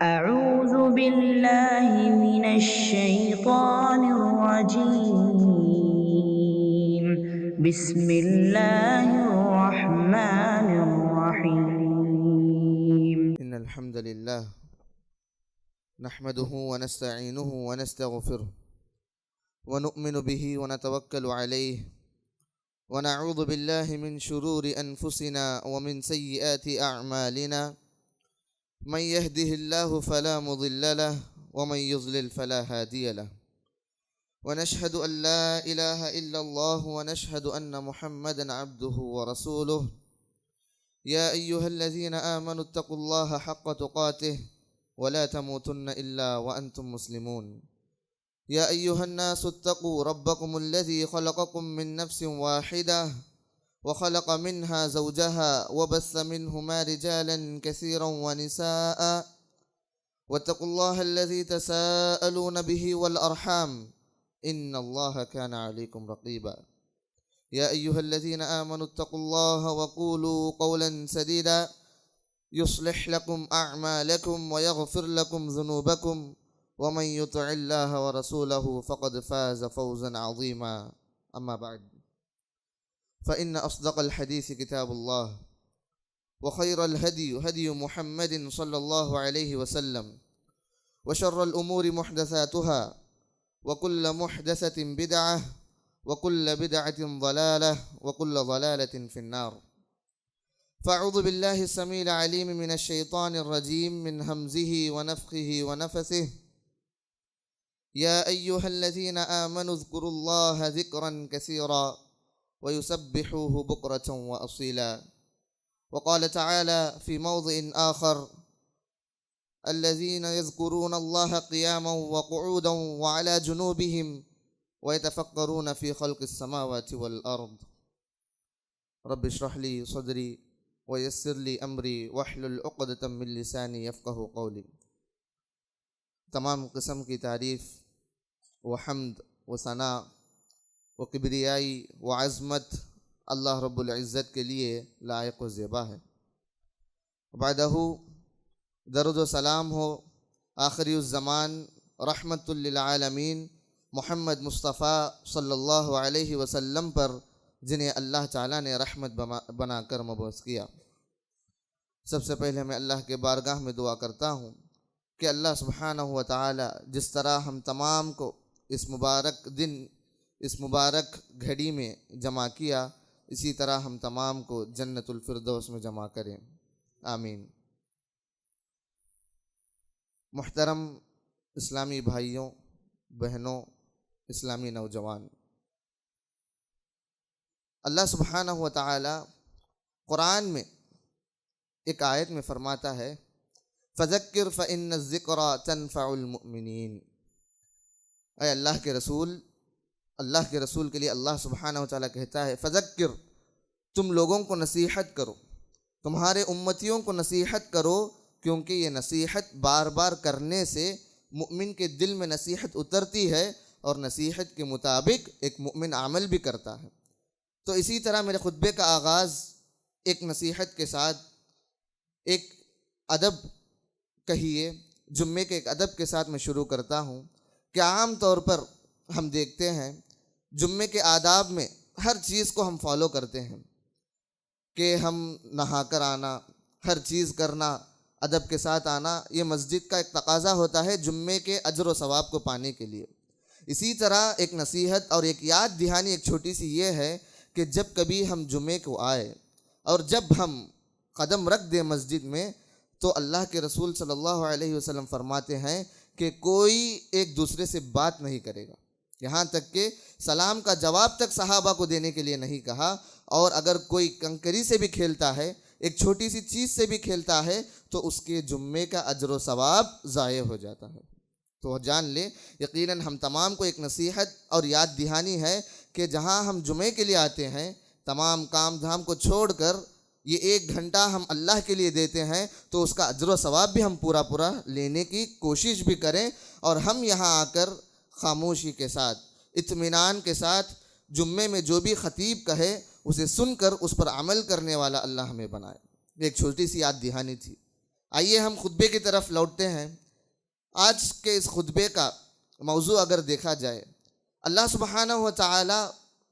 أعوذ بالله من الشيطان الرجيم. بسم الله الرحمن الرحيم. إن الحمد لله نحمده ونستعينه ونستغفره ونؤمن به ونتوكل عليه ونعوذ بالله من شرور أنفسنا ومن سيئات أعمالنا من يهده الله فلا مضل له ومن يضلل فلا هادي له ونشهد أن لا إله إلا الله ونشهد أن محمدا عبده ورسوله يا أيها الذين آمنوا اتقوا الله حق تقاته ولا تموتن إلا وأنتم مسلمون يا أيها الناس اتقوا ربكم الذي خلقكم من نفس واحدة وخلق منها زوجها وبث منهما رجالا كثيرا ونساء واتقوا الله الذي تساءلون به والأرحام إن الله كان عليكم رقيبا يا أيها الذين آمنوا اتقوا الله وقولوا قولا سديدا يصلح لكم أعمالكم ويغفر لكم ذنوبكم ومن يطع الله ورسوله فقد فاز فوزا عظيما أما بعد فإن أصدق الحديث كتاب الله وخير الهدي هدي محمد صلى الله عليه وسلم وشر الأمور محدثاتها وكل محدثة بدعة وكل بدعة ضلالة وكل ضلالة في النار فأعوذ بالله السميع العليم من الشيطان الرجيم من همزه ونفخه ونفثه يا أيها الذين آمنوا اذكروا الله ذكرا كثيرا ويسبحوه بكرة وأصيلا وقال تعالى في موضع آخر الذين يذكرون الله قياما وقعودا وعلى جنوبهم ويتفكرون في خلق السماوات والأرض رب اشرح لي صدري ويسر لي أمري واحلل عقدة من لساني يفقه قولي۔ تمام قسم کی تعریف و حمد و ثناء و کبریائی و عظمت اللہ رب العزت کے لیے لائق و زیبا ہے۔ بعدہ درود و سلام ہو آخری الزمان رحمت للعالمین محمد مصطفیٰ صلی اللہ علیہ وسلم پر، جنہیں اللہ تعالیٰ نے رحمت بنا کر مبعوث کیا۔ سب سے پہلے میں اللہ کے بارگاہ میں دعا کرتا ہوں کہ اللہ سبحانہ و تعالیٰ جس طرح ہم تمام کو اس مبارک دن، اس مبارک گھڑی میں جمع کیا، اسی طرح ہم تمام کو جنت الفردوس میں جمع کریں، آمین۔ محترم اسلامی بھائیوں، بہنوں، اسلامی نوجوان، اللہ سبحانہ و تعالی قرآن میں ایک آیت میں فرماتا ہے فَذَكِّرْ فَإِنَّ الذِّكْرَى تَنفَعُ الْمُؤْمِنِينَ۔ اے اللہ کے رسول کے لیے اللہ سبحانہ و تعالی کہتا ہے فَذَكِّرْ، تم لوگوں کو نصیحت کرو، تمہارے امتیوں کو نصیحت کرو، کیونکہ یہ نصیحت بار بار کرنے سے مؤمن کے دل میں نصیحت اترتی ہے اور نصیحت کے مطابق ایک مؤمن عمل بھی کرتا ہے۔ تو اسی طرح میرے خطبے کا آغاز ایک نصیحت کے ساتھ، ایک ادب کہیے جمعے کے ایک ادب کے ساتھ میں شروع کرتا ہوں کہ عام طور پر ہم دیکھتے ہیں جمعے کے آداب میں ہر چیز کو ہم فالو کرتے ہیں کہ ہم نہا کر آنا، ہر چیز کرنا، ادب کے ساتھ آنا، یہ مسجد کا ایک تقاضا ہوتا ہے جمعے کے اجر و ثواب کو پانے کے لیے۔ اسی طرح ایک نصیحت اور ایک یاد دہانی ایک چھوٹی سی یہ ہے کہ جب کبھی ہم جمعے کو آئے اور جب ہم قدم رکھ دیں مسجد میں، تو اللہ کے رسول صلی اللہ علیہ وسلم فرماتے ہیں کہ کوئی ایک دوسرے سے بات نہیں کرے گا، یہاں تک کہ سلام کا جواب تک صحابہ کو دینے کے لیے نہیں کہا، اور اگر کوئی کنکری سے بھی کھیلتا ہے، ایک چھوٹی سی چیز سے بھی کھیلتا ہے، تو اس کے جمعے کا اجر و ثواب ضائع ہو جاتا ہے۔ تو جان لیں یقیناً ہم تمام کو ایک نصیحت اور یاد دہانی ہے کہ جہاں ہم جمعے کے لیے آتے ہیں، تمام کام دھام کو چھوڑ کر یہ 1 گھنٹہ ہم اللہ کے لیے دیتے ہیں، تو اس کا اجر و ثواب بھی ہم پورا لینے کی کوشش بھی کریں، اور ہم یہاں آ کر خاموشی کے ساتھ، اطمینان کے ساتھ جمعے میں جو بھی خطیب کہے اسے سن کر اس پر عمل کرنے والا اللہ ہمیں بنائے۔ ایک چھوٹی سی یاد دہانی تھی۔ آئیے ہم خطبے کی طرف لوٹتے ہیں۔ آج کے اس خطبے کا موضوع اگر دیکھا جائے، اللہ سبحانہ و تعالی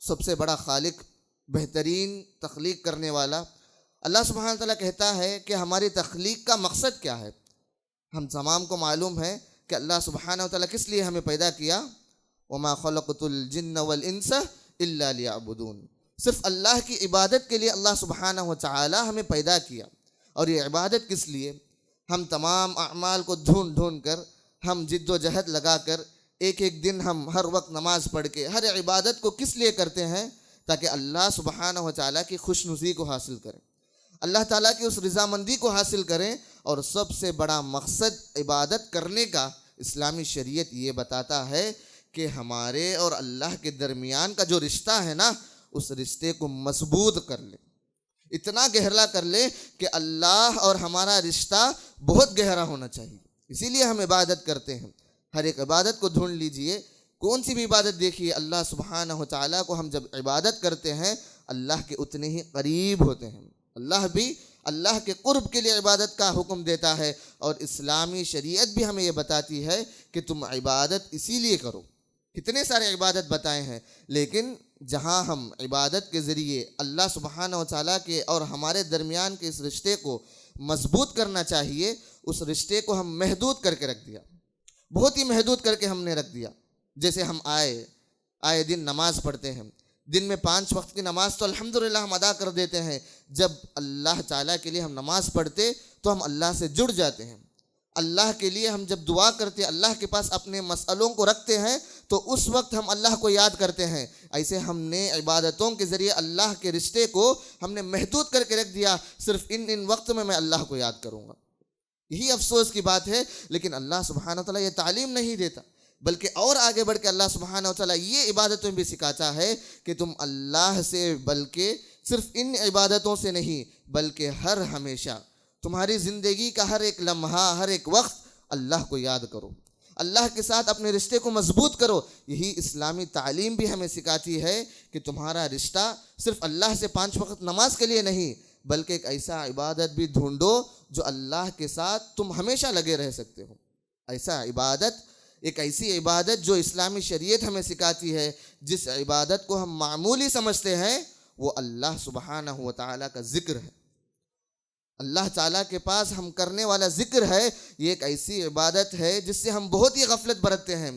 سب سے بڑا خالق، بہترین تخلیق کرنے والا، اللہ سبحانہ و تعالی کہتا ہے کہ ہماری تخلیق کا مقصد کیا ہے۔ ہم تمام کو معلوم ہے کہ اللہ سبحانہ و تعالی کس لیے ہمیں پیدا کیا، وَمَا خَلَقْتُ الْجِنَّ وَالْإِنسَ إِلَّا لِيَعْبُدُونَ، صرف اللہ کی عبادت کے لیے اللہ سبحانہ و تعالی ہمیں پیدا کیا۔ اور یہ عبادت کس لیے؟ ہم تمام اعمال کو ڈھونڈ کر، ہم جد و جہد لگا کر، ایک ایک دن ہم ہر وقت نماز پڑھ کے ہر عبادت کو کس لیے کرتے ہیں؟ تاکہ اللہ سبحانہ و تعالیٰ کی خوش نصیبی کو حاصل کریں، اللہ تعالیٰ کی اس رضامندی کو حاصل کریں۔ اور سب سے بڑا مقصد عبادت کرنے کا اسلامی شریعت یہ بتاتا ہے کہ ہمارے اور اللہ کے درمیان کا جو رشتہ ہے نا، اس رشتے کو مضبوط کر لے، اتنا گہرا کر لے کہ اللہ اور ہمارا رشتہ بہت گہرا ہونا چاہیے۔ اسی لیے ہم عبادت کرتے ہیں۔ ہر ایک عبادت کو ڈھونڈ لیجئے، کون سی بھی عبادت دیکھیے، اللہ سبحانہ و تعالیٰ کو ہم جب عبادت کرتے ہیں، اللہ کے اتنے ہی قریب ہوتے ہیں۔ اللہ بھی اللہ کے قرب کے لیے عبادت کا حکم دیتا ہے، اور اسلامی شریعت بھی ہمیں یہ بتاتی ہے کہ تم عبادت اسی لیے کرو۔ کتنے سارے عبادت بتائے ہیں، لیکن جہاں ہم عبادت کے ذریعے اللہ سبحانہ و تعالیٰ کے اور ہمارے درمیان کے اس رشتے کو مضبوط کرنا چاہیے، اس رشتے کو ہم محدود کر کے رکھ دیا، بہت ہی محدود کر کے ہم نے رکھ دیا۔ جیسے ہم آئے دن نماز پڑھتے ہیں، دن میں 5 وقت کی نماز تو الحمدللہ ہم ادا کر دیتے ہیں۔ جب اللہ تعالیٰ کے لیے ہم نماز پڑھتے تو ہم اللہ سے جڑ جاتے ہیں۔ اللہ کے لیے ہم جب دعا کرتے، اللہ کے پاس اپنے مسئلوں کو رکھتے ہیں، تو اس وقت ہم اللہ کو یاد کرتے ہیں۔ ایسے ہم نے عبادتوں کے ذریعے اللہ کے رشتے کو ہم نے محدود کر کے رکھ دیا، صرف ان وقت میں اللہ کو یاد کروں گا۔ یہی افسوس کی بات ہے، لیکن اللہ سبحانہ و تعالیٰ یہ تعلیم نہیں دیتا، بلکہ اور آگے بڑھ کے اللہ سبحانہ و تعالیٰ یہ عبادتوں بھی سکھاتا ہے کہ تم اللہ سے، بلکہ صرف ان عبادتوں سے نہیں، بلکہ ہر ہمیشہ تمہاری زندگی کا ہر ایک لمحہ، ہر ایک وقت اللہ کو یاد کرو، اللہ کے ساتھ اپنے رشتے کو مضبوط کرو۔ یہی اسلامی تعلیم بھی ہمیں سکھاتی ہے کہ تمہارا رشتہ صرف اللہ سے 5 وقت نماز کے لیے نہیں، بلکہ ایک ایسا عبادت بھی ڈھونڈو جو اللہ کے ساتھ تم ہمیشہ لگے رہ سکتے ہو۔ ایسا عبادت، ایک ایسی عبادت جو اسلامی شریعت ہمیں سکھاتی ہے، جس عبادت کو ہم معمولی سمجھتے ہیں، وہ اللہ سبحانہ و تعالیٰ کا ذکر ہے۔ اللہ تعالیٰ کے پاس ہم کرنے والا ذکر ہے، یہ ایک ایسی عبادت ہے جس سے ہم بہت ہی غفلت برتتے ہیں۔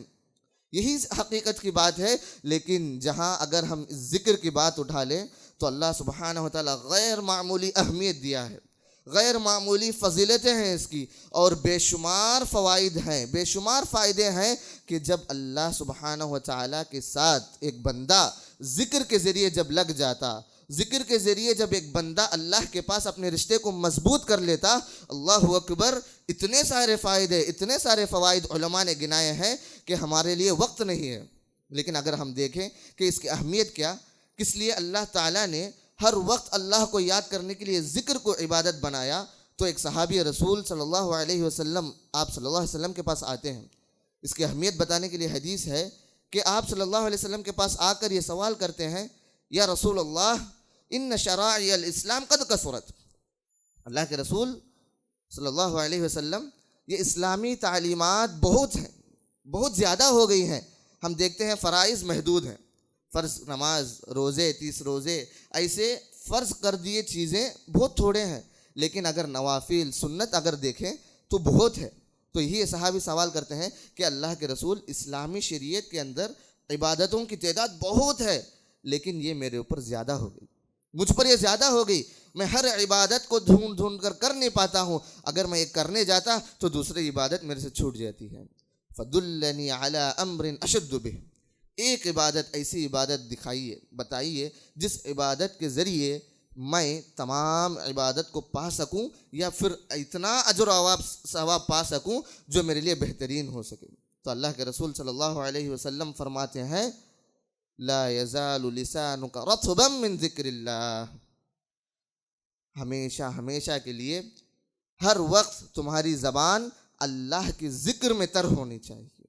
یہی حقیقت کی بات ہے، لیکن جہاں اگر ہم اس ذکر کی بات اٹھا لیں تو اللہ سبحانہ و تعالیٰ غیر معمولی اہمیت دیا ہے، غیر معمولی فضیلتیں ہیں اس کی، اور بے شمار فوائد ہیں، بے شمار فائدے ہیں کہ جب اللہ سبحانہ و تعالیٰ کے ساتھ ایک بندہ ذکر کے ذریعے جب لگ جاتا، ذکر کے ذریعے جب ایک بندہ اللہ کے پاس اپنے رشتے کو مضبوط کر لیتا، اللہ اکبر، اتنے سارے فائدے، اتنے سارے فوائد علماء نے گنائے ہیں کہ ہمارے لیے وقت نہیں ہے۔ لیکن اگر ہم دیکھیں کہ اس کی اہمیت کیا، کس لیے اللہ تعالیٰ نے ہر وقت اللہ کو یاد کرنے کے لیے ذکر کو عبادت بنایا، تو ایک صحابی رسول صلی اللہ علیہ وسلم، آپ صلی اللہ علیہ وسلم کے پاس آتے ہیں۔ اس کی اہمیت بتانے کے لیے حدیث ہے کہ آپ صلی اللہ علیہ وسلم کے پاس آ کر یہ سوال کرتے ہیں، یا رسول اللہ ان شرائع الاسلام قد کثرت، اللہ کے رسول صلی اللہ علیہ وسلم، یہ اسلامی تعلیمات بہت ہیں، بہت زیادہ ہو گئی ہیں۔ ہم دیکھتے ہیں فرائض محدود ہیں، فرض نماز، روزے، 30 روزے، ایسے فرض کر دیے چیزیں بہت تھوڑے ہیں، لیکن اگر نوافل، سنت اگر دیکھیں تو بہت ہے۔ تو یہی صحابی سوال کرتے ہیں کہ اللہ کے رسول، اسلامی شریعت کے اندر عبادتوں کی تعداد بہت ہے، لیکن یہ میرے اوپر زیادہ ہو گئی، مجھ پر یہ زیادہ ہو گئی، میں ہر عبادت کو ڈھونڈ کر نہیں پاتا ہوں، اگر میں ایک کرنے جاتا تو دوسری عبادت میرے سے چھوٹ جاتی ہے۔ فَدُلَّنِي عَلَىٰ أَمْرٍ أَشُدُّ بِهِ، ایک عبادت، ایسی عبادت دکھائیے، بتائیے جس عبادت کے ذریعے میں تمام عبادت کو پا سکوں، یا پھر اتنا اجر و ثواب پا سکوں جو میرے لیے بہترین ہو سکے۔ تو اللہ کے رسول صلی اللہ علیہ وسلم فرماتے ہیں، لا يزال لسانك رطبا من ذکر اللہ، ہمیشہ کے لیے ہر وقت تمہاری زبان اللہ کے ذکر میں تر ہونی چاہیے،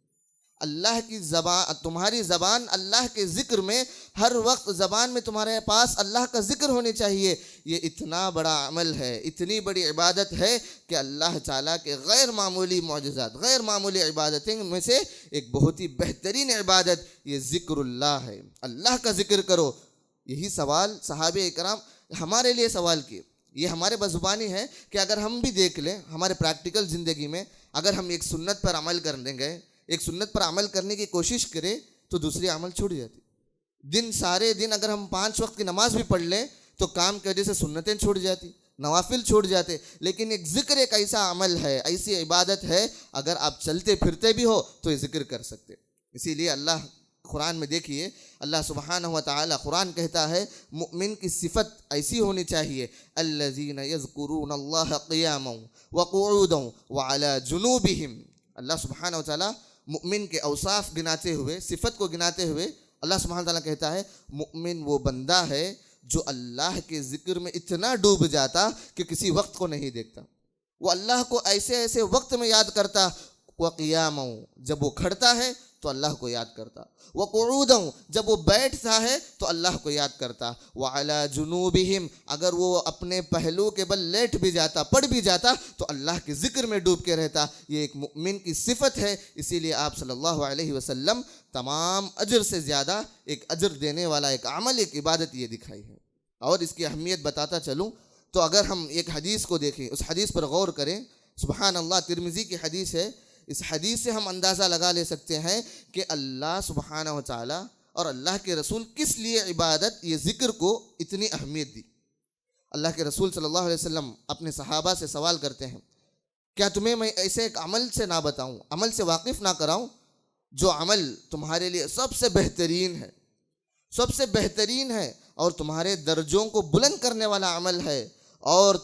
اللہ کی زبان، تمہاری زبان اللہ کے ذکر میں، ہر وقت زبان میں تمہارے پاس اللہ کا ذکر ہونے چاہیے۔ یہ اتنا بڑا عمل ہے، اتنی بڑی عبادت ہے کہ اللہ تعالیٰ کے غیر معمولی معجزات، غیر معمولی عبادتیں میں سے ایک بہت ہی بہترین عبادت یہ ذکر اللہ ہے۔ اللہ کا ذکر کرو۔ یہی سوال صحابہ اکرام ہمارے لیے سوال کیے۔ یہ ہمارے بزبانی ہے کہ اگر ہم بھی دیکھ لیں ہمارے پریکٹیکل زندگی میں، اگر ہم ایک سنت پر عمل کر دیں گے، ایک سنت پر عمل کرنے کی کوشش کریں تو دوسری عمل چھوٹ جاتی۔ سارے دن اگر ہم 5 وقت کی نماز بھی پڑھ لیں تو کام کی وجہ سے سنتیں چھوٹ جاتی، نوافل چھوٹ جاتے۔ لیکن ایک ذکر ایک ایسا عمل ہے، ایسی عبادت ہے، اگر آپ چلتے پھرتے بھی ہو تو یہ ذکر کر سکتے۔ اسی لیے اللہ قرآن میں دیکھیے، اللہ سبحانہ و تعالی قرآن کہتا ہے مومن کی صفت ایسی ہونی چاہیے، الذین یذکرون اللہ قیاما وقعودا وعلی جنوبہم۔ اللہ سبحانہ و تعالی مومن کے اوصاف گناتے ہوئے، صفت کو گناتے ہوئے اللہ سبحانہ وتعالیٰ کہتا ہے مومن وہ بندہ ہے جو اللہ کے ذکر میں اتنا ڈوب جاتا کہ کسی وقت کو نہیں دیکھتا۔ وہ اللہ کو ایسے ایسے وقت میں یاد کرتا، وقیاما جب وہ کھڑتا ہے تو اللہ کو یاد کرتا، وقعودا جب وہ بیٹھتا ہے تو اللہ کو یاد کرتا، وعلی جنوبہم اگر وہ اپنے پہلو کے بل لیٹ بھی جاتا، پڑھ بھی جاتا تو اللہ کے ذکر میں ڈوب کے رہتا۔ یہ ایک مومن کی صفت ہے۔ اسی لیے آپ صلی اللہ علیہ وسلم تمام اجر سے زیادہ ایک اجر دینے والا ایک عمل، ایک عبادت یہ دکھائی ہے۔ اور اس کی اہمیت بتاتا چلوں تو اگر ہم ایک حدیث کو دیکھیں، اس حدیث پر غور کریں، سبحان اللہ، ترمذی کی حدیث ہے۔ اس حدیث سے ہم اندازہ لگا لے سکتے ہیں کہ اللہ سبحانہ و تعالی اور اللہ کے رسول کس لیے عبادت، یہ ذکر کو اتنی اہمیت دی۔ اللہ کے رسول صلی اللہ علیہ وسلم اپنے صحابہ سے سوال کرتے ہیں، کیا تمہیں میں ایسے ایک عمل سے نہ بتاؤں، عمل سے واقف نہ کراؤں جو عمل تمہارے لیے سب سے بہترین ہے، سب سے بہترین ہے اور تمہارے درجوں کو بلند کرنے والا عمل ہے، اور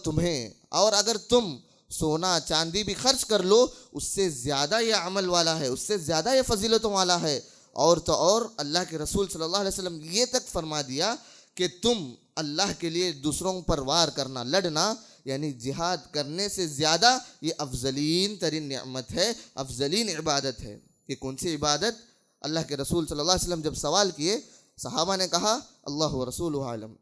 اگر تم سونا چاندی بھی خرچ کر لو اس سے زیادہ یہ عمل والا ہے، اس سے زیادہ یہ فضیلتوں والا ہے۔ اور تو اور اللہ کے رسول صلی اللہ علیہ وسلم یہ تک فرما دیا کہ تم اللہ کے لیے دوسروں پر وار کرنا، لڑنا، یعنی جہاد کرنے سے زیادہ یہ افضلین ترین نعمت ہے، افضلین عبادت ہے۔ کہ کون سی عبادت؟ اللہ کے رسول صلی اللہ علیہ وسلم جب سوال کیے، صحابہ نے کہا اللہ و رسول عالم،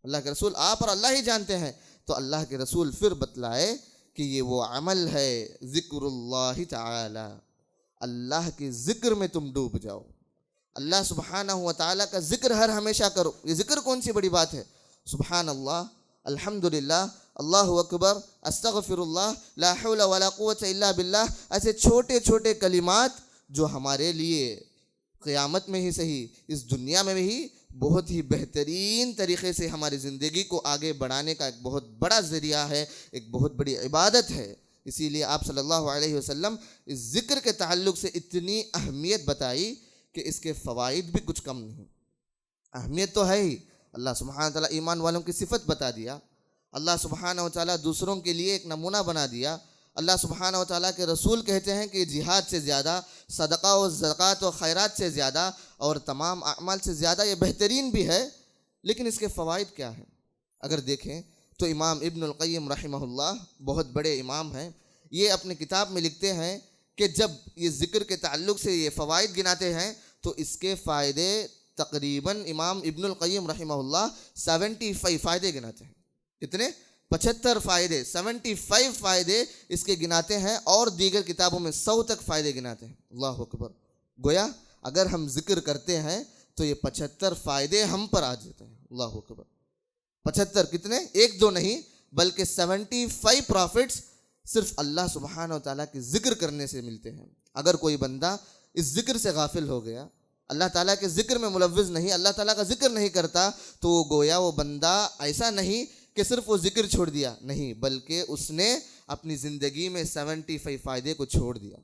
اللہ کے رسول آپ اور اللہ ہی جانتے ہیں۔ تو اللہ کے رسول پھر بتلائے کہ یہ وہ عمل ہے ذکر اللہ تعالی، اللہ کے ذکر میں تم ڈوب جاؤ، اللہ سبحانہ و تعالیٰ کا ذکر ہر ہمیشہ کرو۔ یہ ذکر کون سی بڑی بات ہے؟ سبحان اللہ، الحمدللہ، اللہ اکبر، استغفر اللہ، لا حول ولا قوت الا باللہ، ایسے چھوٹے چھوٹے کلمات جو ہمارے لیے قیامت میں ہی صحیح، اس دنیا میں بھی بہت ہی بہترین طریقے سے ہماری زندگی کو آگے بڑھانے کا ایک بہت بڑا ذریعہ ہے، ایک بہت بڑی عبادت ہے۔ اسی لیے آپ صلی اللہ علیہ وسلم اس ذکر کے تعلق سے اتنی اہمیت بتائی کہ اس کے فوائد بھی کچھ کم نہیں۔ اہمیت تو ہے ہی، اللہ سبحانہ وتعالیٰ ایمان والوں کی صفت بتا دیا، اللہ سبحانہ وتعالیٰ دوسروں کے لیے ایک نمونہ بنا دیا، اللہ سبحانہ وتعالیٰ کے رسول کہتے ہیں کہ جہاد سے زیادہ، صدقہ و زکوٰۃ و خیرات سے زیادہ اور تمام اعمال سے زیادہ یہ بہترین بھی ہے۔ لیکن اس کے فوائد کیا ہیں؟ اگر دیکھیں تو امام ابن القیم رحمہ اللہ بہت بڑے امام ہیں، یہ اپنے کتاب میں لکھتے ہیں کہ جب یہ ذکر کے تعلق سے یہ فوائد گناتے ہیں تو اس کے فائدے تقریباً امام ابن القیم رحمہ اللہ 75 فائدے گناتے ہیں۔ کتنے؟ 75 فائدے، 75 فائدے اس کے گناتے ہیں، اور دیگر کتابوں میں 100 تک فائدے گناتے ہیں۔ اللہ اکبر! گویا اگر ہم ذکر کرتے ہیں تو یہ 75 فائدے ہم پر آ جاتے ہیں۔ اللہ اکبر! 75 کتنے؟ ایک دو نہیں بلکہ 75 پرافٹس صرف اللہ سبحانہ و تعالیٰ کے ذکر کرنے سے ملتے ہیں۔ اگر کوئی بندہ اس ذکر سے غافل ہو گیا، اللہ تعالیٰ کے ذکر میں ملوث نہیں، اللہ تعالیٰ کا ذکر نہیں کرتا، تو وہ گویا وہ بندہ ایسا نہیں کہ صرف وہ ذکر چھوڑ دیا، نہیں، بلکہ اس نے اپنی زندگی میں 75 فائدے کو چھوڑ دیا،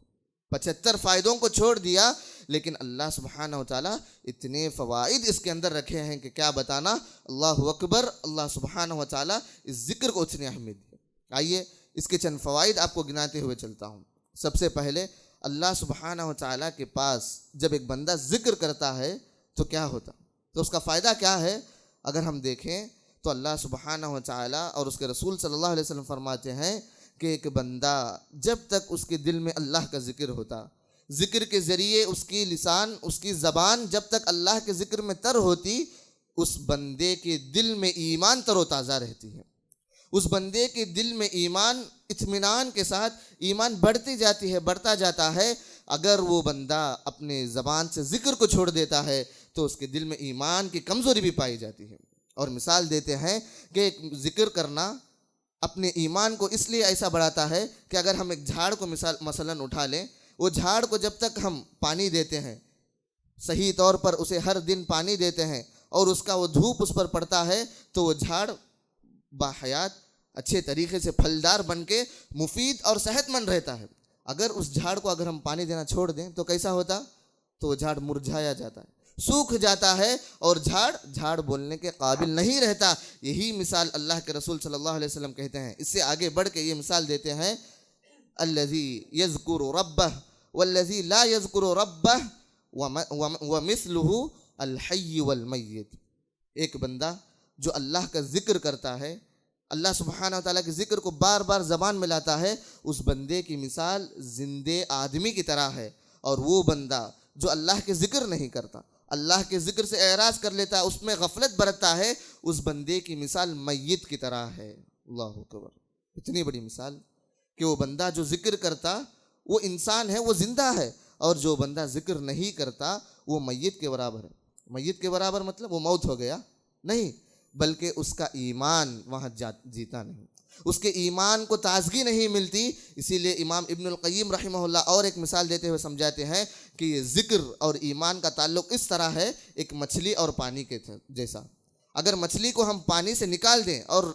75 فائدوں کو چھوڑ دیا۔ لیکن اللہ سبحانہ و تعالیٰ اتنے فوائد اس کے اندر رکھے ہیں کہ کیا بتانا۔ اللہ اکبر! اللہ سبحانہ و تعالیٰ اس ذکر کو اتنی اہمیت دی۔ آئیے اس کے چند فوائد آپ کو گناتے ہوئے چلتا ہوں۔ سب سے پہلے اللہ سبحانہ و تعالیٰ کے پاس جب ایک بندہ ذکر کرتا ہے تو کیا ہوتا، تو اس کا فائدہ کیا ہے؟ اگر ہم دیکھیں تو اللہ سبحانہ و تعالیٰ اور اس کے رسول صلی اللہ علیہ وسلم فرماتے ہیں کہ ایک بندہ جب تک اس کے دل میں اللہ کا ذکر ہوتا، ذکر کے ذریعے اس کی لسان، اس کی زبان جب تک اللہ کے ذکر میں تر ہوتی، اس بندے کے دل میں ایمان تر و تازہ رہتی ہے، اس بندے کے دل میں ایمان اطمینان کے ساتھ ایمان بڑھتی جاتی ہے، بڑھتا جاتا ہے۔ اگر وہ بندہ اپنے زبان سے ذکر کو چھوڑ دیتا ہے تو اس کے دل میں ایمان کی کمزوری بھی پائی جاتی ہے۔ اور مثال دیتے ہیں کہ ذکر کرنا اپنے ایمان کو اس لیے ایسا بڑھاتا ہے کہ اگر ہم ایک جھاڑ کو مثلاً اٹھا لیں، وہ جھاڑ کو جب تک ہم پانی دیتے ہیں، صحیح طور پر اسے ہر دن پانی دیتے ہیں اور اس کا وہ دھوپ اس پر پڑتا ہے، تو وہ جھاڑ باحیات اچھے طریقے سے پھلدار بن کے مفید اور صحت مند رہتا ہے۔ اگر اس جھاڑ کو اگر ہم پانی دینا چھوڑ دیں تو کیسا ہوتا؟ تو وہ جھاڑ مرجھایا جاتا ہے، سوکھ جاتا ہے اور جھاڑ بولنے کے قابل نہیں رہتا۔ یہی مثال اللہ کے رسول صلی اللہ علیہ وسلم کہتے ہیں۔ اس سے آگے بڑھ کے یہ مثال دیتے ہیں، الذی یذکر ربہ والذی لا یذکر ربہ ومثلہ الحی والمیت۔ ایک بندہ جو اللہ کا ذکر کرتا ہے، اللہ سبحانہ وتعالیٰ کے ذکر کو بار بار زبان میں لاتا ہے، اس بندے کی مثال زندے آدمی کی طرح ہے۔ اور وہ بندہ جو اللہ کے ذکر نہیں کرتا، اللہ کے ذکر سے اعراض کر لیتا ہے، اس میں غفلت برتتا ہے، اس بندے کی مثال میت کی طرح ہے۔ اللہ اکبر! اتنی بڑی مثال کہ وہ بندہ جو ذکر کرتا وہ انسان ہے، وہ زندہ ہے، اور جو بندہ ذکر نہیں کرتا وہ میت کے برابر ہے۔ میت کے برابر مطلب وہ موت ہو گیا نہیں، بلکہ اس کا ایمان وہاں جیتا نہیں، اس کے ایمان کو تازگی نہیں ملتی۔ اسی لیے امام ابن القیم رحمہ اللہ اور ایک مثال دیتے ہوئے سمجھاتے ہیں کہ یہ ذکر اور ایمان کا تعلق اس طرح ہے، ایک مچھلی اور پانی کے جیسا۔ اگر مچھلی کو ہم پانی سے نکال دیں اور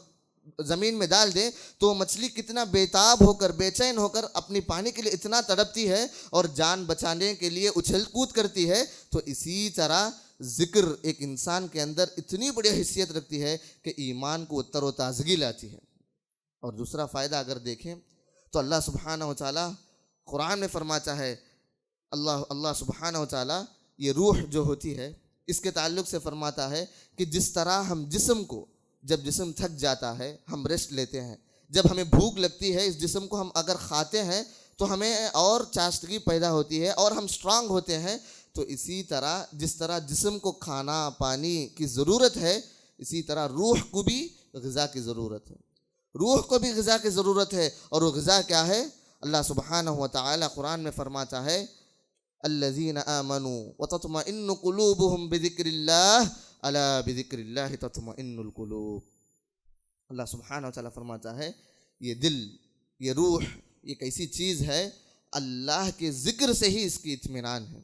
زمین میں ڈال دیں تو مچھلی کتنا بےتاب ہو کر، بے چین ہو کر اپنی پانی کے لیے اتنا تڑپتی ہے اور جان بچانے کے لیے اچھل کود کرتی ہے۔ تو اسی طرح ذکر ایک انسان کے اندر اتنی بڑی حیثیت رکھتی ہے کہ ایمان کو تر و تازگی لاتی ہے۔ اور دوسرا فائدہ اگر دیکھیں تو اللہ سبحانہ و تعالیٰ قرآن میں فرماتا ہے، اللہ سبحانہ و تعالیٰ یہ روح جو ہوتی ہے اس کے تعلق سے فرماتا ہے کہ جس طرح ہم جسم کو، جب جسم تھک جاتا ہے ہم ریسٹ لیتے ہیں، جب ہمیں بھوک لگتی ہے اس جسم کو ہم اگر کھاتے ہیں تو ہمیں اور چاشتگی پیدا ہوتی ہے اور ہم سٹرانگ ہوتے ہیں، تو اسی طرح جس طرح جسم کو کھانا پانی کی ضرورت ہے، اسی طرح روح کو بھی غذا کی ضرورت ہے، روح کو بھی غذا کی ضرورت ہے۔ اور وہ غذا کیا ہے؟ اللہ سبحانہ و تعالی قرآن میں فرماتا ہے، الذین آمنوا وتطمئن قلوبهم بذکر اللہ الا بذکر اللہ تطمئن القلوب۔ اللہ سبحانہ و تعالی فرماتا ہے یہ دل، یہ روح ایک ایسی چیز ہے، اللہ کے ذکر سے ہی اس کی اطمینان ہے۔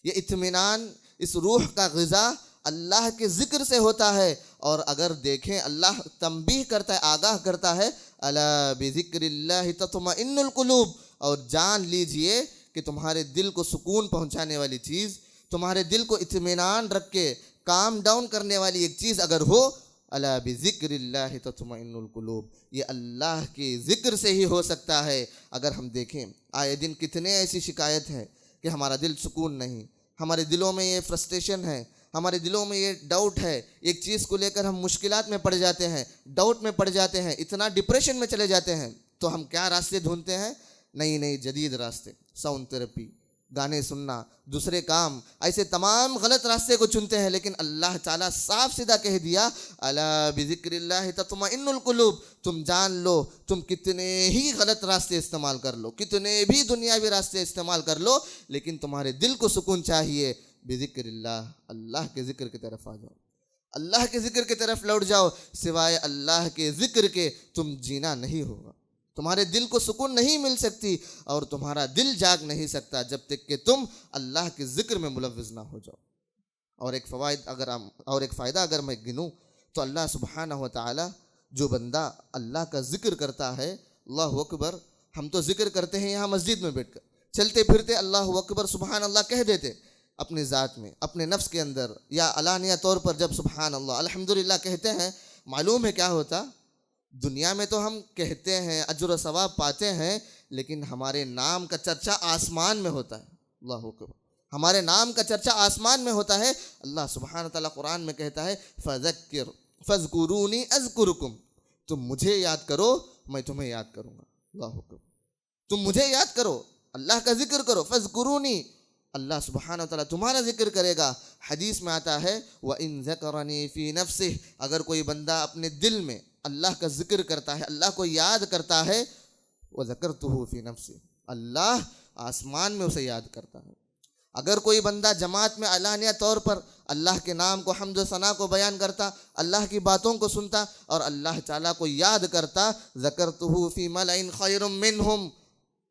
یہ اطمینان، اس روح کا غذا اللہ کے ذکر سے ہوتا ہے۔ اور اگر دیکھیں اللہ تنبیہ کرتا ہے، آگاہ کرتا ہے، الا بذکر اللہ تطمئن القلوب، اور جان لیجئے کہ تمہارے دل کو سکون پہنچانے والی چیز، تمہارے دل کو اطمینان رکھ کے کام ڈاؤن کرنے والی ایک چیز اگر ہو، الا بذکر اللہ تطمئن القلوب، یہ اللہ کے ذکر سے ہی ہو سکتا ہے۔ اگر ہم دیکھیں آئے دن کتنے ایسی شکایت ہیں کہ ہمارا دل سکون نہیں، ہمارے دلوں میں یہ فرسٹریشن ہے، ہمارے دلوں میں یہ ڈاؤٹ ہے، ایک چیز کو لے کر ہم مشکلات میں پڑ جاتے ہیں، ڈاؤٹ میں پڑ جاتے ہیں، اتنا ڈپریشن میں چلے جاتے ہیں، تو ہم کیا راستے ڈھونڈتے ہیں؟ نئی جدید راستے، ساؤنڈ تھراپی، گانے سننا، دوسرے کام، ایسے تمام غلط راستے کو چنتے ہیں۔ لیکن اللہ تعالیٰ صاف سیدھا کہہ دیا، الا بذکر اللہ تطمئن القلوب، تم جان لو تم کتنے ہی غلط راستے استعمال کر لو، کتنے بھی دنیاوی راستے استعمال کر لو، لیکن تمہارے دل کو سکون چاہیے، بذکر اللہ، اللہ کے ذکر کی طرف آ جاؤ، اللہ کے ذکر کی طرف لوٹ جاؤ۔ سوائے اللہ کے ذکر کے تم جینا نہیں ہوگا، تمہارے دل کو سکون نہیں مل سکتی، اور تمہارا دل جاگ نہیں سکتا جب تک کہ تم اللہ کے ذکر میں ملوث نہ ہو جاؤ۔ اور ایک فائدہ اگر میں گنوں تو اللہ سبحانہ و تعالی جو بندہ اللہ کا ذکر کرتا ہے، اللہ اکبر، ہم تو ذکر کرتے ہیں یہاں مسجد میں بیٹھ کر، چلتے پھرتے اللہ اکبر سبحان اللہ کہہ دیتے اپنے ذات میں، اپنے نفس کے اندر، یا علانیہ طور پر جب سبحان اللہ الحمدللہ کہتے ہیں، معلوم ہے کیا ہوتا؟ دنیا میں تو ہم کہتے ہیں، اجر و ثواب پاتے ہیں، لیکن ہمارے نام کا چرچا آسمان میں ہوتا ہے۔ اللہ اکبر، ہمارے نام کا چرچا آسمان میں ہوتا ہے۔ اللہ سبحانہ تعالیٰ قرآن میں کہتا ہے، فذکر فاذکرونی اذکرکم، تم مجھے یاد کرو میں تمہیں یاد کروں گا۔ اللہ اکبر، تم مجھے یاد کرو، اللہ کا ذکر کرو، فذکرونی، اللہ سبحانہ وتعالیٰ تمہارا ذکر کرے گا۔ حدیث میں آتا ہے وَإِن ذَكَرَنِي فِي نَفْسِهِ، اگر کوئی بندہ اپنے دل میں اللہ کا ذکر کرتا ہے، اللہ کو یاد کرتا ہے، وَذَكَرْتُهُ فِي نَفْسِهِ، اللہ آسمان میں اسے یاد کرتا ہے۔ اگر کوئی بندہ جماعت میں علانیہ طور پر اللہ کے نام کو، حمد و ثنا کو بیان کرتا، اللہ کی باتوں کو سنتا اور اللہ تعالیٰ کو یاد کرتا، ذَكَرْتُهُ فِي مَلَئٍ خَيْرٌ مِّنْهُمْ،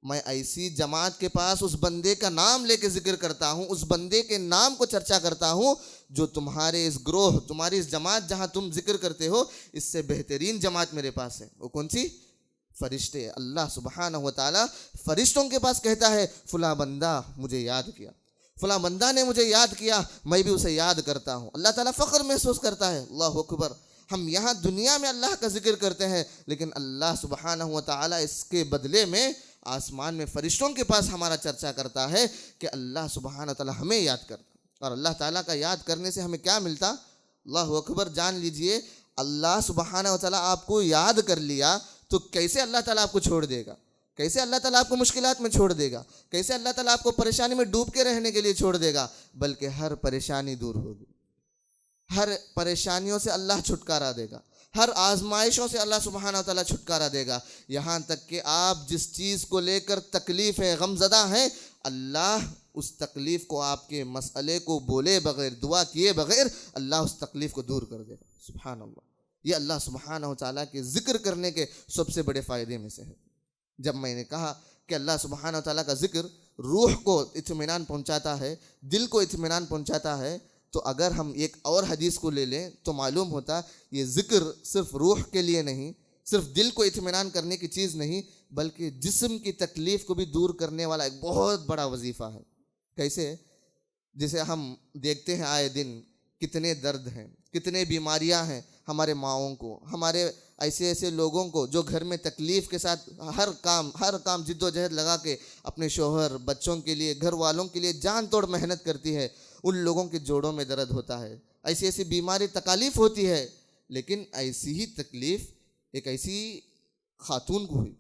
میں ایسی جماعت کے پاس اس بندے کا نام لے کے ذکر کرتا ہوں، اس بندے کے نام کو چرچا کرتا ہوں جو تمہارے اس گروہ، تمہاری اس جماعت جہاں تم ذکر کرتے ہو، اس سے بہترین جماعت میرے پاس ہے۔ وہ کون سی؟ فرشتے۔ اللہ سبحانہ و تعالیٰ فرشتوں کے پاس کہتا ہے فلاں بندہ مجھے یاد کیا، فلاں بندہ نے مجھے یاد کیا، میں بھی اسے یاد کرتا ہوں۔ اللہ تعالیٰ فخر محسوس کرتا ہے۔ اللہ اکبر۔ ہم یہاں دنیا میں اللہ کا ذکر کرتے ہیں، لیکن اللہ سبحانہ و تعالیٰ اس کے بدلے میں آسمان میں فرشتوں کے پاس ہمارا چرچا کرتا ہے کہ اللہ سبحانہ و تعالیٰ ہمیں یاد کرتا۔ اور اللہ تعالیٰ کا یاد کرنے سے ہمیں کیا ملتا؟ اللہ اکبر۔ جان لیجئے اللہ سبحانہ و تعالیٰ آپ کو یاد کر لیا تو کیسے اللہ تعالیٰ آپ کو چھوڑ دے گا؟ کیسے اللہ تعالیٰ آپ کو مشکلات میں چھوڑ دے گا؟ کیسے اللہ تعالیٰ آپ کو پریشانی میں ڈوب کے رہنے کے لیے چھوڑ دے گا؟ بلکہ ہر پریشانی دور ہوگی، ہر پریشانیوں سے اللہ چھٹکارا دے گا، ہر آزمائشوں سے اللہ سبحانہ و تعالیٰ چھٹکارا دے گا۔ یہاں تک کہ آپ جس چیز کو لے کر تکلیف ہے، غم زدہ ہیں، اللہ اس تکلیف کو، آپ کے مسئلے کو بولے بغیر، دعا کیے بغیر اللہ اس تکلیف کو دور کر دے گا۔ سبحان اللہ۔ یہ اللہ سبحانہ و تعالیٰ کے ذکر کرنے کے سب سے بڑے فائدے میں سے ہے۔ جب میں نے کہا کہ اللہ سبحانہ و تعالیٰ کا ذکر روح کو اطمینان پہنچاتا ہے، دل کو اطمینان پہنچاتا ہے، تو اگر ہم ایک اور حدیث کو لے لیں تو معلوم ہوتا یہ ذکر صرف روح کے لیے نہیں، صرف دل کو اطمینان کرنے کی چیز نہیں، بلکہ جسم کی تکلیف کو بھی دور کرنے والا ایک بہت بڑا وظیفہ ہے۔ کیسے؟ جسے ہم دیکھتے ہیں آئے دن کتنے درد ہیں، کتنے بیماریاں ہیں ہمارے ماؤں کو، ہمارے ایسے لوگوں کو جو گھر میں تکلیف کے ساتھ ہر کام جد و جہد لگا کے اپنے شوہر، بچوں کے لیے، گھر والوں کے لیے جان توڑ محنت کرتی ہے، ان لوگوں کے جوڑوں میں درد ہوتا ہے، ایسی بیماری تکالیف ہوتی ہے۔ لیکن ایسی ہی تکلیف ایک ایسی خاتون کو ہوئی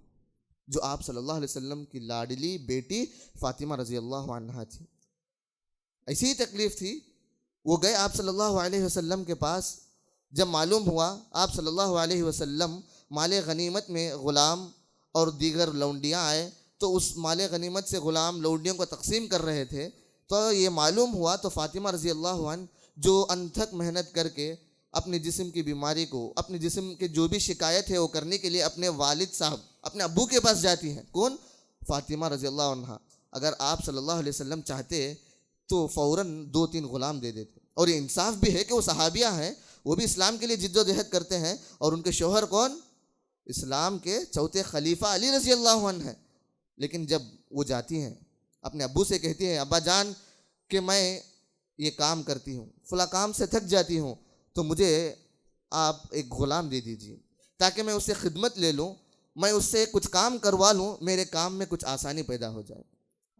جو آپ صلی اللہ علیہ وسلم کی لاڈلی بیٹی فاطمہ رضی اللہ عنہا تھی۔ ایسی ہی تکلیف تھی، وہ گئے آپ صلی اللہ علیہ وسلم کے پاس۔ جب معلوم ہوا آپ صلی اللہ علیہ وسلم مال غنیمت میں غلام اور دیگر لونڈیاں آئے تو اس مال غنیمت سے غلام لونڈیوں کو تقسیم کر رہے تھے، تو یہ معلوم ہوا تو فاطمہ رضی اللہ عنہ جو انتھک محنت کر کے اپنے جسم کی بیماری کو، اپنے جسم کے جو بھی شکایت ہے وہ کرنے کے لیے اپنے والد صاحب، اپنے ابو کے پاس جاتی ہیں۔ کون؟ فاطمہ رضی اللہ عنہ۔ اگر آپ صلی اللہ علیہ وسلم چاہتے تو فوراً 2-3 غلام دے دیتے، اور یہ انصاف بھی ہے کہ وہ صحابیہ ہیں، وہ بھی اسلام کے لیے جد و جہد کرتے ہیں، اور ان کے شوہر کون؟ اسلام کے چوتھے خلیفہ علی رضی اللہ عنہ ہیں۔ لیکن جب وہ جاتی ہیں اپنے ابو سے کہتی ہیں ابا جان کہ میں یہ کام کرتی ہوں، فلاں کام سے تھک جاتی ہوں، تو مجھے آپ ایک غلام دے دیجیے تاکہ میں اس سے خدمت لے لوں، میں اس سے کچھ کام کروا لوں، میرے کام میں کچھ آسانی پیدا ہو جائے۔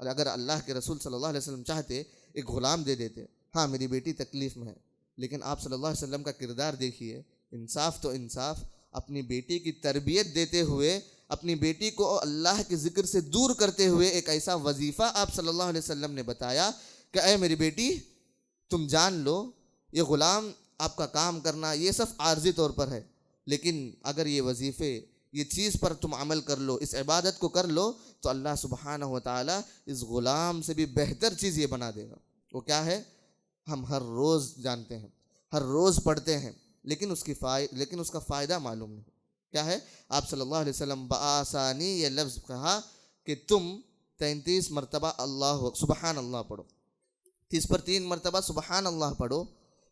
اور اگر اللہ کے رسول صلی اللہ علیہ وسلم چاہتے ایک غلام دے دیتے، ہاں میری بیٹی تکلیف میں ہے، لیکن آپ صلی اللہ علیہ وسلم کا کردار دیکھیے، انصاف تو انصاف، اپنی بیٹی کی تربیت دیتے ہوئے، اپنی بیٹی کو اللہ کے ذکر سے دور کرتے ہوئے ایک ایسا وظیفہ آپ صلی اللہ علیہ وسلم نے بتایا کہ اے میری بیٹی تم جان لو یہ غلام آپ کا کام کرنا یہ صرف عارضی طور پر ہے، لیکن اگر یہ وظیفے، یہ چیز پر تم عمل کر لو، اس عبادت کو کر لو، تو اللہ سبحانہ و تعالیٰ اس غلام سے بھی بہتر چیز یہ بنا دے گا۔ وہ کیا ہے؟ ہم ہر روز جانتے ہیں، ہر روز پڑھتے ہیں، لیکن اس کا فائدہ معلوم نہیں۔ کیا ہے؟ آپ صلی اللہ علیہ وسلم بآسانی یہ لفظ کہا کہ تم 33 مرتبہ اللہ سبحان اللہ پڑھو، 30 پر 3 مرتبہ سبحان اللہ پڑھو،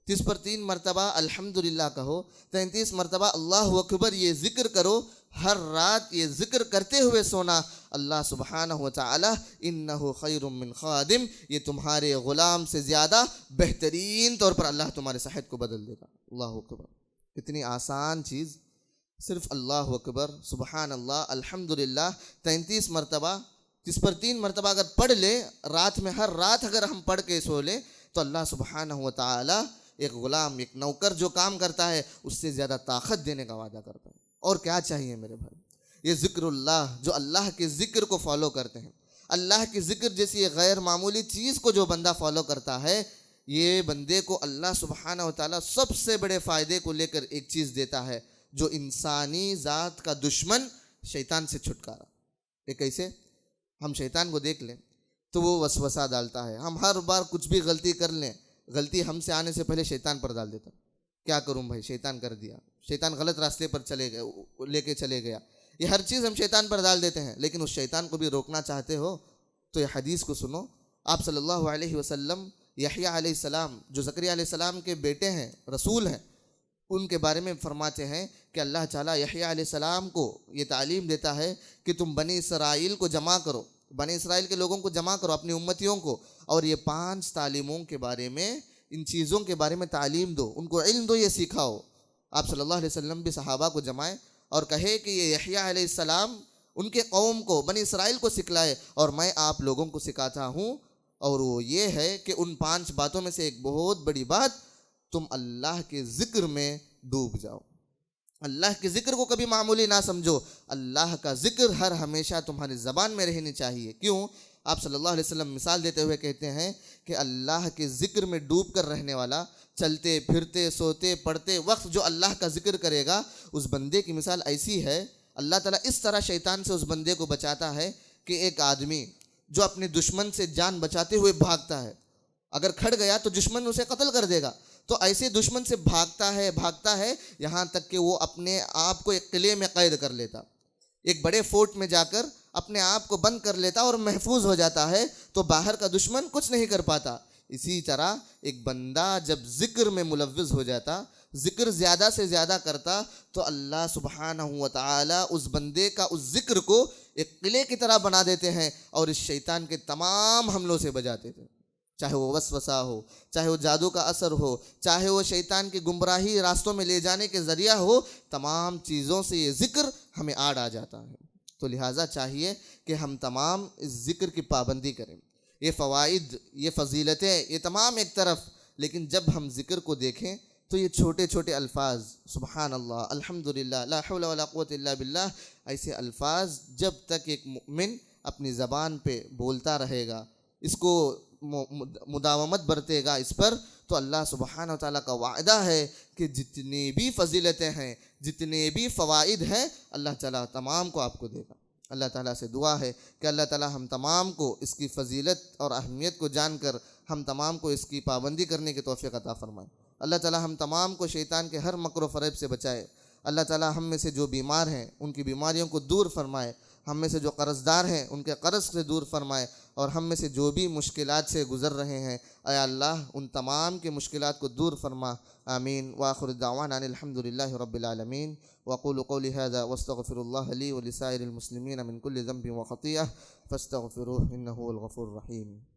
30 پر 3 مرتبہ الحمدللہ کہو، 33 مرتبہ اللہ اکبر یہ ذکر کرو، ہر رات یہ ذکر کرتے ہوئے سونا۔ اللہ سبحانہ و تعالی انہ خیر من خادم، یہ تمہارے غلام سے زیادہ بہترین طور پر اللہ تمہارے صحت کو بدل دے گا۔ اللہ اکبر، کتنی آسان چیز، صرف اللہ اکبر سبحان اللہ الحمدللہ 33 مرتبہ، 30 پر 3 مرتبہ اگر پڑھ لے رات میں، ہر رات اگر ہم پڑھ کے سو لیں تو اللہ سبحانہ و تعالی ایک غلام، ایک نوکر جو کام کرتا ہے اس سے زیادہ طاقت دینے کا وعدہ کرتا ہے۔ اور کیا چاہیے میرے بھائی؟ یہ ذکر اللہ، جو اللہ کے ذکر کو فالو کرتے ہیں، اللہ کے ذکر جیسی یہ غیر معمولی چیز کو جو بندہ فالو کرتا ہے، یہ بندے کو اللہ سبحانہ و تعالیٰ سب سے بڑے فائدے کو لے کر ایک چیز دیتا ہے، جو انسانی ذات کا دشمن شیطان سے چھٹکارا۔ یہ کیسے؟ ہم شیطان کو دیکھ لیں تو وہ وسوسہ ڈالتا ہے، ہم ہر بار کچھ بھی غلطی کر لیں، غلطی ہم سے آنے سے پہلے شیطان پر ڈال دیتا، کیا کروں بھائی، شیطان کر دیا، شیطان غلط راستے پر لے کے چلے گیا، یہ ہر چیز ہم شیطان پر ڈال دیتے ہیں۔ لیکن اس شیطان کو بھی روکنا چاہتے ہو تو یہ حدیث کو سنو۔ آپ صلی اللہ علیہ وسلم یحییٰ علیہ السلام جو زکریا علیہ السلام کے بیٹے ہیں، رسول ہیں، ان کے بارے میں فرماتے ہیں کہ اللہ تعالیٰ یحییٰ علیہ السلام کو یہ تعلیم دیتا ہے کہ تم بنی اسرائیل کو جمع کرو، بنی اسرائیل کے لوگوں کو جمع کرو، اپنی امتیوں کو، اور یہ 5 تعلیموں کے بارے میں، ان چیزوں کے بارے میں تعلیم دو، ان کو علم دو، یہ سکھاؤ۔ آپ صلی اللہ علیہ وسلم بھی صحابہ کو جمائے اور کہے کہ یہ یحییٰ علیہ السلام ان کے قوم کو، بنی اسرائیل کو سکھلائے، اور میں آپ لوگوں کو سکھاتا ہوں، اور وہ یہ ہے کہ ان 5 باتوں میں سے ایک بہت بڑی بات، تم اللہ کے ذکر میں ڈوب جاؤ، اللہ کے ذکر کو کبھی معمولی نہ سمجھو، اللہ کا ذکر ہر ہمیشہ تمہاری زبان میں رہنی چاہیے۔ کیوں؟ آپ صلی اللہ علیہ وسلم مثال دیتے ہوئے کہتے ہیں کہ اللہ کے ذکر میں ڈوب کر رہنے والا، چلتے پھرتے سوتے پڑھتے وقت جو اللہ کا ذکر کرے گا، اس بندے کی مثال ایسی ہے، اللہ تعالیٰ اس طرح شیطان سے اس بندے کو بچاتا ہے کہ ایک آدمی جو اپنے دشمن سے جان بچاتے ہوئے بھاگتا ہے، اگر کھڑ گیا تو دشمن اسے قتل کر دے گا، تو ایسے دشمن سے بھاگتا ہے یہاں تک کہ وہ اپنے آپ کو ایک قلعے میں قید کر لیتا، ایک بڑے فورٹ میں جا کر اپنے آپ کو بند کر لیتا اور محفوظ ہو جاتا ہے، تو باہر کا دشمن کچھ نہیں کر پاتا۔ اسی طرح ایک بندہ جب ذکر میں ملوث ہو جاتا، ذکر زیادہ سے زیادہ کرتا، تو اللہ سبحانہ و تعالیٰ اس بندے کا اس ذکر کو ایک قلعے کی طرح بنا دیتے ہیں اور اس شیطان کے تمام حملوں سے بچاتے تھے، چاہے وہ وسوسہ ہو، چاہے وہ جادو کا اثر ہو، چاہے وہ شیطان کی گمراہی راستوں میں لے جانے کے ذریعہ ہو، تمام چیزوں سے یہ ذکر ہمیں آڑ آ جاتا ہے۔ تو لہٰذا چاہیے کہ ہم تمام اس ذکر کی پابندی کریں۔ یہ فوائد، یہ فضیلتیں، یہ تمام ایک طرف، لیکن جب ہم ذکر کو دیکھیں تو یہ چھوٹے چھوٹے الفاظ، سبحان اللہ، الحمدللہ، لا حول ولا قوت الا باللہ، ایسے الفاظ جب تک ایک مومن اپنی زبان پہ بولتا رہے گا، اس کو مداومت برتے گا اس پر، تو اللہ سبحانہ و تعالیٰ کا وعدہ ہے کہ جتنی بھی فضیلتیں ہیں، جتنے بھی فوائد ہیں، اللہ تعالیٰ تمام کو آپ کو دے گا۔ اللہ تعالیٰ سے دعا ہے کہ اللہ تعالیٰ ہم تمام کو اس کی فضیلت اور اہمیت کو جان کر ہم تمام کو اس کی پابندی کرنے کی توفیق عطا فرمائے۔ اللہ تعالیٰ ہم تمام کو شیطان کے ہر مکر و فریب سے بچائے۔ اللہ تعالیٰ ہم میں سے جو بیمار ہیں ان کی بیماریوں کو دور فرمائے، ہم میں سے جو قرض دار ہیں ان کے قرض سے دور فرمائے، اور ہم میں سے جو بھی مشکلات سے گزر رہے ہیں، اے اللہ ان تمام کے مشکلات کو دور فرما۔ آمین۔ وآخر دعوانا ان الحمدللہ رب العالمین۔ وأقول قولي هذا واستغفر الله لي ولسائر المسلمين من كل ذنب وخطيئة فاستغفروه إنه هو الغفور الرحيم۔